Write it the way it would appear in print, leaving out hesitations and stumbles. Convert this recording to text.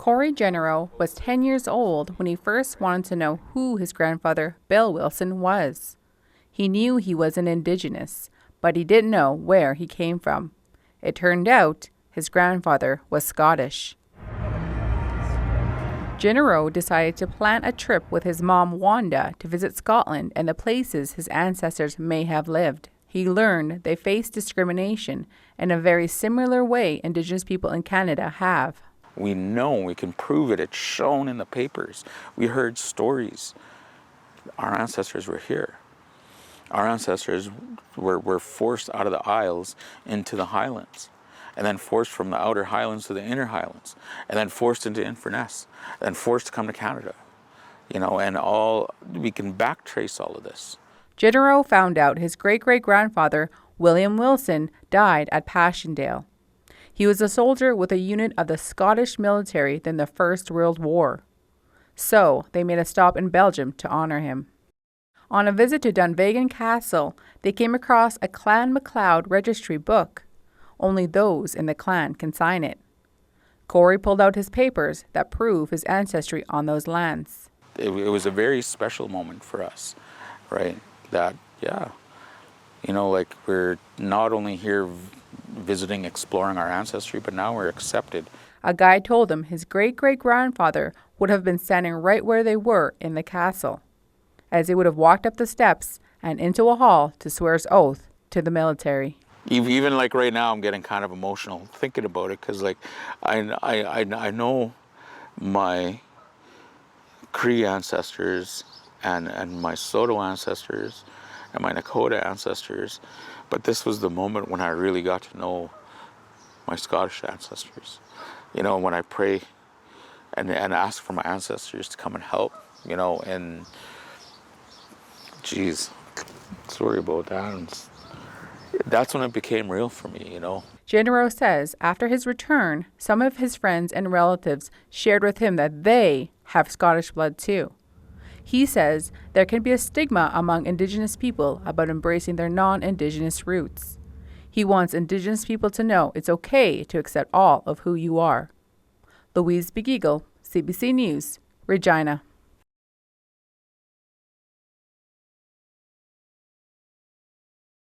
Cory Generoux was 10 years old when he first wanted to know who his grandfather, Bill Wilson, was. He knew he was an Indigenous, but he didn't know where he came from. It turned out his grandfather was Scottish. Generoux decided to plan a trip with his mom, Wanda, to visit Scotland and the places his ancestors may have lived. He learned they faced discrimination in a very similar way Indigenous people in Canada have. We know, we can prove it, it's shown in the papers. We heard stories. Our ancestors were here. Our ancestors were forced out of the Isles into the Highlands, and then forced from the outer Highlands to the inner Highlands, and then forced into Inverness, and forced to come to Canada. And we can backtrace all of this. Generoux found out his great-great-grandfather, William Wilson, died at Passchendaele. He was a soldier with a unit of the Scottish military during the First World War. So they made a stop in Belgium to honor him. On a visit to Dunvegan Castle, they came across a Clan MacLeod registry book. Only those in the clan can sign it. Cory pulled out his papers that prove his ancestry on those lands. It was a very special moment for us, right? We're not only here visiting, exploring our ancestry, but now we're accepted. A guide told him his great-great-grandfather would have been standing right where they were in the castle, as they would have walked up the steps and into a hall to swear his oath to the military. Even like right now, I'm getting kind of emotional thinking about it, because I know my Cree ancestors and my Saulteaux ancestors and my Nakota ancestors, but this was the moment when I really got to know my Scottish ancestors. When I pray and ask for my ancestors to come and help, and geez, sorry about that. And that's when it became real for me, Generoux says after his return, some of his friends and relatives shared with him that they have Scottish blood too. He says there can be a stigma among Indigenous people about embracing their non-Indigenous roots. He wants Indigenous people to know it's okay to accept all of who you are. Louise Begigal, CBC News, Regina.